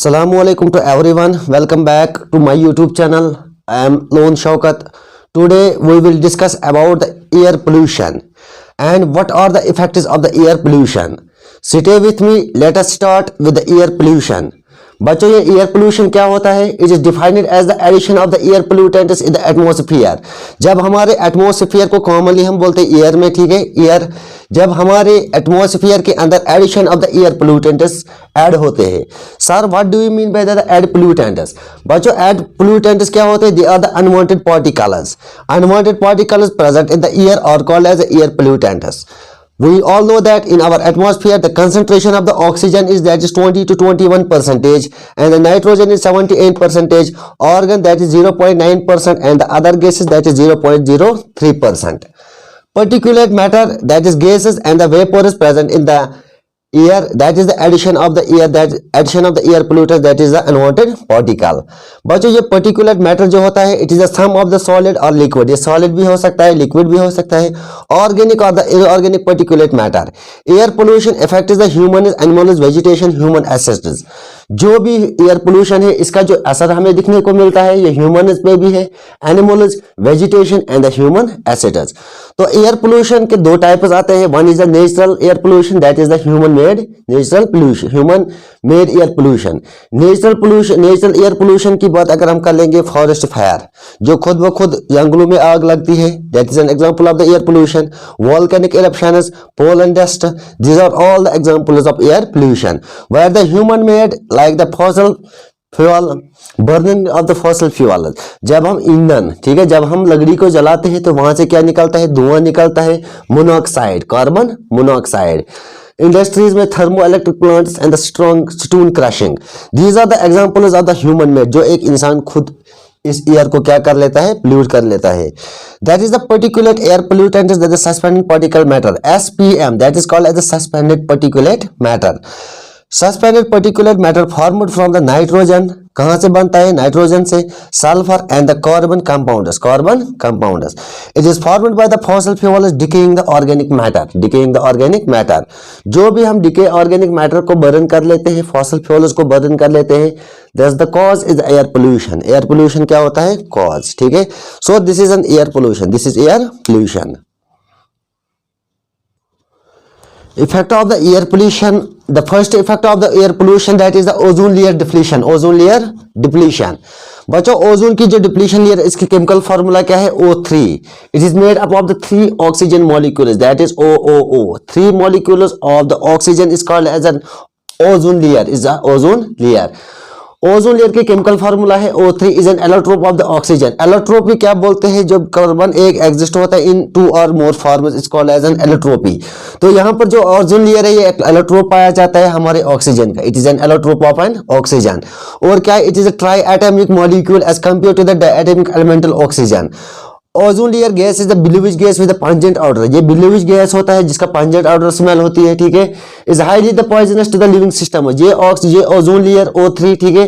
Assalamualaikum to everyone. Welcome back to my YouTube channel. I am Lone Shaukat. Today we will discuss about the air pollution and what are the effects of the air pollution. Stay with me. Let us start with the air pollution. बच्चों ये air pollution क्या होता है? It is defined as the addition of the air pollutants in the atmosphere. जब हमारे atmosphere को commonly हम बोलते हैं एयर में, ठीक है, एयर, जब हमारे एटमॉस्फेयर के अंदर addition of the air pollutants add होते हैं। Sir what do you mean by the air pollutants? बच्चों एड पोल्यूटेंट्स क्या होते हैं? They are the unwanted particles. Unwanted particles present in the air are called as air pollutants. We all know that in our atmosphere the concentration of the oxygen is that is 20 to 21% and the nitrogen is 78%, argon that is 0.9% and the other gases that is 0.03%. Particulate matter that is gases and the vapor is present in the air, that is the addition of the air, that addition of the air pollutants, that is the unwanted particle. बच्चों ये particulate matter जो होता है it is the sum of the solid और liquid. ये solid भी हो सकता है, liquid भी हो सकता है, organic और the inorganic particulate matter. Air pollution affects the human, animals, vegetation, human assets. जो भी एयर पोल्यूशन है इसका जो असर हमें दिखने को मिलता है ये ह्यूमन्स पे भी है, animals, vegetation and the human assets. तो एयर पोल्यूशन के दो टाइप्स आते हैं. One is the natural air pollution, that is the human made natural pollution, human made air pollution. Natural air pollution की बात अगर हम कर लेंगे, फॉरेस्ट फायर जो खुद ब खुद जंगलों में आग लगती है, that is an example of the air pollution. Volcanic eruptions, pollen dust, these are all the examples of air pollution. Where the human made like the fossil fuel, burning of the fossil fuel. जब हम ईंधन, ठीक है, जब हम लकड़ी को जलाते हैं तो वहां से क्या निकलता है? धुआं निकलता है, मोनोऑक्साइड, कार्बन मोनोऑक्साइड. इंडस्ट्रीज में thermo electric plants and the strong stone crushing, these are the examples of the human made. जो एक इंसान खुद इस एयर को क्या कर लेता है? पोल्यूट कर लेता है. That is the particulate air pollutant, that is suspended particle matter, SPM, that is called as the suspended particulate matter. Suspended particulate matter formed from the nitrogen, कहां से बनता है? नाइट्रोजन से. Sulphur and the carbon compounds, carbon compounds. It is formed by the fossil fuels decaying the organic matter, decaying the organic matter. जो भी हम decay organic matter को burn कर लेते हैं, फॉसिल फ्यूल्स को बर्न कर लेते हैं, that's the cause is air pollution. Air pollution क्या होता है? कॉज, ठीक है. So this is an air pollution, this is air pollution. Effect of the air pollution, the first effect of the air pollution, that is the ozone layer depletion. Ozone layer depletion. बच्चों ozone की जो depletion layer, इसकी chemical formula क्या है? O3. It is made up of the 3 oxygen molecules, that is OOO. 3 molecules of the oxygen is called as an ozone layer, is the ozone layer. Ozone layer की chemical formula है O3 is an allotrope of the oxygen. Allotropy क्या बोलते हैं? जब carbon एक exist होता है in 2 और more forms, it's called as an allotropy. तो यहाँ पर जो ओजोन लेयर है ये एलोट्रोप पाया जाता है हमारे ऑक्सीजन का. It is an allotrope of an oxygen. और क्या? It is a triatomic molecule as compare to the diatomic elemental oxygen. Ozone layer gas is the bluish gas with pungent odour. ये bluish gas होता है जिसका pungent order smell होती है, ठीक है. Is highly the poisonous to the living system. ये ozone layer O3, ठीक है,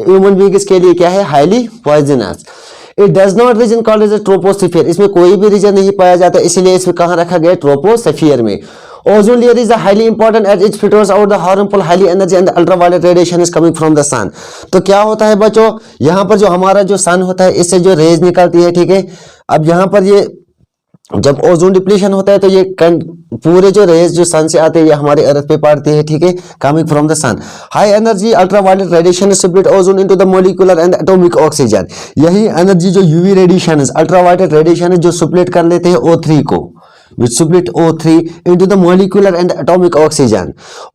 ह्यूमन बीइंग्स के लिए क्या है? Highly poisonous. It does not reason called as a troposphere. इसमें कोई भी रीजन नहीं पाया जाता, इसलिए इसमें कहां रखा गया? ट्रोपोस्फीयर में. Ozone layer is highly important as it filters out the harmful highly energy and the ultraviolet radiation is coming from the sun. तो क्या होता है बच्चों, यहाँ पर जो हमारा जो सन होता है इससे जो रेज निकलती है, ठीक है. अब यहाँ पर ये जब ओजोन डिप्लीशन होता है तो ये पूरे जो रेज जो सन से आते हैं ये हमारे अर्थ पे पड़ती है, ठीक है, coming from the sun. High energy ultraviolet radiation split ozone into the molecular and atomic oxygen. यही एनर्जी जो यूवी रेडिएशन है, अल्ट्रावायलेट रेडिएशन है, जो स्प्लिट कर लेते हैं O3 को, which split O3 into the molecular and atomic oxygen.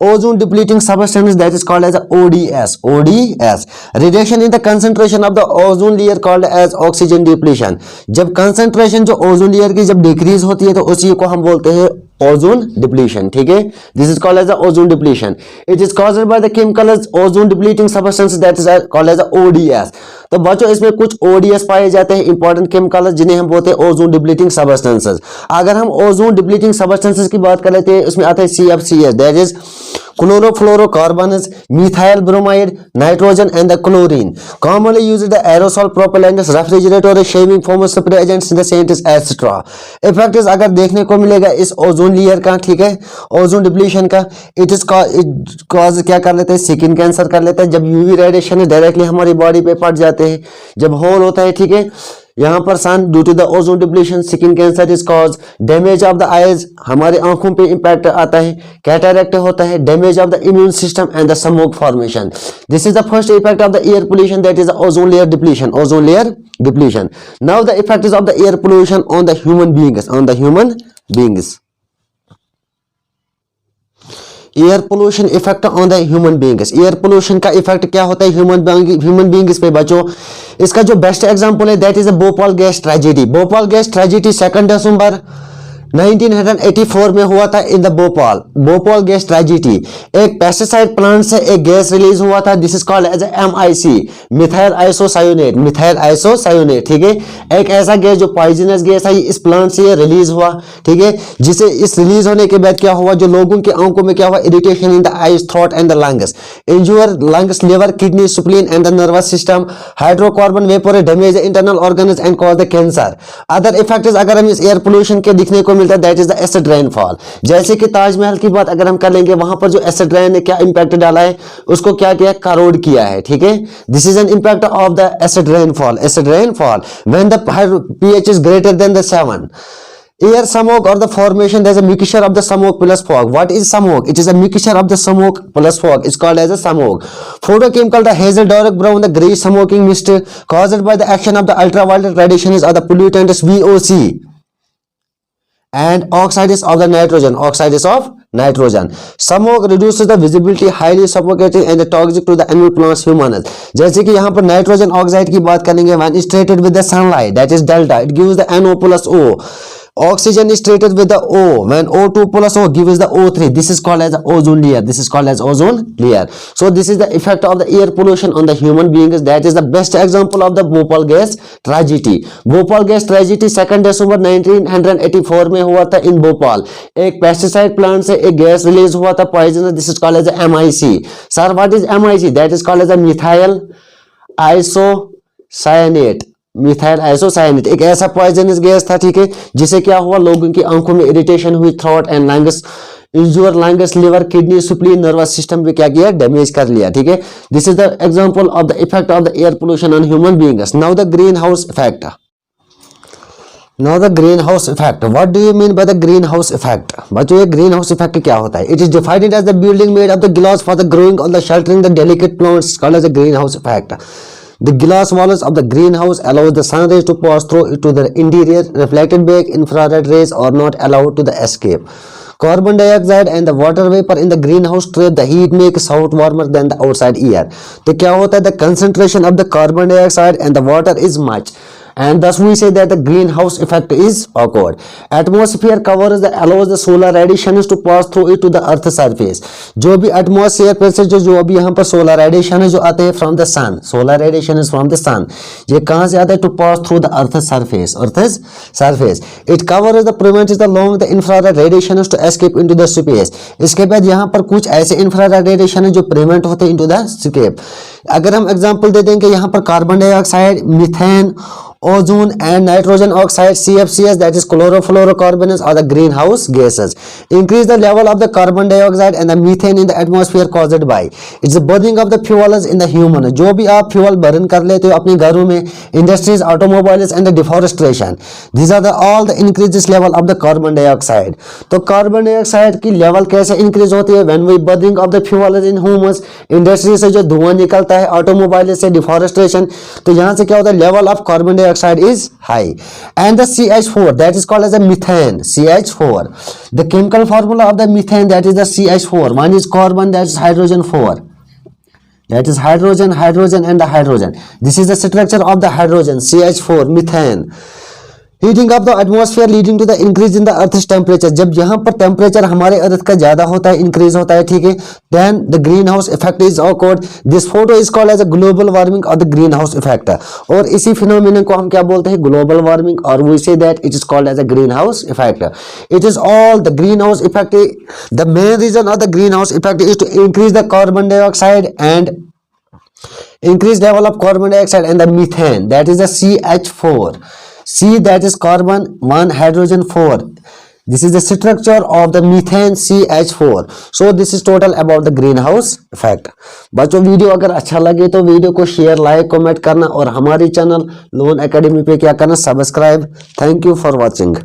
Ozone depleting substance, that is called as ODS. ODS. Reduction in the concentration of the ozone layer called as oxygen depletion. जब concentration जो ozone layer की जब decrease होती है तो उसी को हम बोलते हैं ozone depletion, ठीक है. This is called as the ozone depletion. It is caused by the chemical ozone depleting substance, that is called as ODS. तो बच्चों इसमें कुछ ओडीएस पाए जाते हैं, इंपॉर्टेंट केमिकल्स, जिन्हें हम बोलते हैं ओजोन डिप्लीटिंग सबस्टेंसेस। अगर हम ओजोन डिप्लीटिंग सबस्टेंसेस की बात कर लेते हैं, उसमें आता है CFCs, that is chlorofluorocarbons, methyl bromide, nitrogen and the chlorine. Commonly used the aerosol propellants, refrigerator, shaving foam, spray agents, the scents, etc. Effect अगर देखने को मिलेगा इस ओजोन लेयर का, ठीक है, ओजोन डिप्लीशन का, इट कॉज क्या कर लेते हैं, स्किन कैंसर कर लेते हैं। जब यूवी रेडिएशन डायरेक्टली हमारी बॉडी पे पड़ जाते हैं, जब होल होता है, ठीक है, यहाँ पर sun due to the ozone depletion skin cancer is cause, damage of the eyes, हमारे आंखों पे इंपैक्ट आता है, कैटरैक्ट होता है, damage of the immune system and the smoke formation. This is the first effect of the air pollution, that is the ozone layer depletion, ozone layer depletion. Now the effect is of the air pollution on the human beings, on the human beings. Air pollution effect on the human beings, air pollution का effect क्या होता है human beings पे बच्चों। इसका जो best example है that is the Bhopal gas tragedy. Bhopal gas tragedy 2 दिसंबर 1984 में हुआ था in the Bhopal gas tragedy. एक पेस्टिसाइड प्लांट से एक गैस रिलीज हुआ था, this is called as MIC, methyl isocyanate, methyl isocyanate, ठीक है। एक ऐसा गैस जो पॉइजनस गैस है, इस प्लांट से ये रिलीज हुआ, ठीक है, जिसे इस रिलीज होने के बाद क्या हुआ, जो लोगों के आंखों में क्या हुआ, irritation in the eyes, throat and the lungs, इंज्योर lungs, liver, kidney, spleen and the nervous system, hydrocarbon vapour damage the internal organs and cause the cancer. Other effects अगर हम इस एयर पोल्यूशन के दिखने को मिलता है that is the acid rainfall. जैसे कि ताजमहल की बात अगर हम कर लेंगे, वहां पर जो एसिड रेन ने क्या इंपैक्ट डाला है, उसको क्या किया, करोड किया है, ठीक है। This is an impact of the acid rainfall, acid rainfall when the pH is greater than the 7. Air smoke or the formation, there's a mixture of the smoke plus fog. What is smoke? It is a mixture of the smoke plus fog. It's called as a smoke. Photochemical, the hazel, dark brown, the gray smoking mist caused by the action of the ultraviolet radiations or the pollutants VOC and oxides of the nitrogen, oxides of nitrogen. Smoke reduces the visibility, highly suffocating and toxic to the animal, plants, humans. जैसे कि यहाँ पर nitrogen oxide की बात करेंगे, when is treated with the sunlight, that is delta, it gives the NO plus O. Oxygen is treated with the O, when O2 plus O gives the O3. This is called as the ozone layer. This is called as ozone layer. So this is the effect of the air pollution on the human beings. That is the best example of the Bhopal gas tragedy. Bhopal gas tragedy 2 दिसंबर 1984 में हुआ था इन भोपाल। एक pesticide plant से एक gas release हुआ था, poisonous, this is called as MIC. Sir what is MIC? That is called as a methyl isocyanate, methyl isocyanate एक ऐसा पॉइजनस गैस था, ठीक है, जिसे क्या हुआ, लोगों की आंखों में इरिटेशन हुई, throat and lungs, इंज्योर lungs, liver, kidney, spleen, nervous system पे क्या किया, डैमेज कर लिया, ठीक है। This is the example of the effect of the air pollution on human beings. Now the greenhouse effect. Now the greenhouse effect. What do you mean by the greenhouse effect? बच्चों ये greenhouse effect क्या होता है? It is defined as the building made of the glass for the growing on the sheltering the delicate plants, called as the greenhouse effect. The glass walls of the greenhouse allows the sun rays to pass through it to the interior. Reflected back infrared rays are not allowed to the escape. Carbon dioxide and the water vapor in the greenhouse trap the heat, makes out warmer than the outside air. तो क्या होता है? The concentration of the carbon dioxide and the water is much, and thus we say that the greenhouse effect is occurred. Atmosphere covers the allows the solar radiations to pass through it to the earth surface. जो भी atmosphere पर से जो अभी यहाँ पर solar radiation है जो आते हैं from the sun, solar radiation is from the sun, ये कहाँ से आता है? To pass through the earth surface, earth's surface. It covers the prevents the long the infrared radiations to escape into the space. इसके बाद यहाँ पर कुछ ऐसे infrared radiation है जो prevent होते हैं into the escape. अगर हम एग्जांपल दे देंगे यहाँ पर carbon dioxide, methane, ozone and nitrogen oxide, CFCs, that is chlorofluorocarbons, are the greenhouse gases. Increase the level of the carbon dioxide and the methane in the atmosphere caused by it's the burning of the fuels in the human. जो भी आप fuel burn कर लेते हो अपने घरों में, industries, automobiles and the deforestation, these are the all the increases level of the carbon dioxide. तो कार्बन डाइऑक्साइड की लेवल कैसे इंक्रीज होती है? when we burning of the fuels in humans, industry से जो धुआं निकलता है, ऑटोमोबाइल से, डिफॉरेस्टेशन, तो यहाँ से क्या होता है? Level of carbon dioxide is high. And the CH4, that is called as a methane, CH4. The chemical formula of the methane, that is the CH4. One is carbon, that is hydrogen 4. That is hydrogen, hydrogen and the hydrogen. This is the structure of the hydrogen, CH4, methane. Heating of the atmosphere leading to the increase in the earth temperature, जब यहाँ पर temperature हमारे अर्थ का ज्यादा होता है, increase होता है, ठीक है, then the greenhouse effect is occurred. This photo is called as a global warming और द ग्रीन हाउस इफेक्ट, और इसी फिनोमिना को हम क्या बोलते हैं, ग्लोबल वार्मिंग, और we say that it is called as a greenhouse effect. It is all the greenhouse effect, the main reason of the greenhouse effect is to increase the carbon dioxide and increase level of carbon dioxide and the methane, that is the CH4. C, that is carbon 1 hydrogen 4. This is the structure of the methane CH4. So this is total about the greenhouse effect. बच्चों video अगर अच्छा लगे तो video को share, like, comment करना और हमारी channel loan academy पे क्या करना, subscribe. Thank you for watching.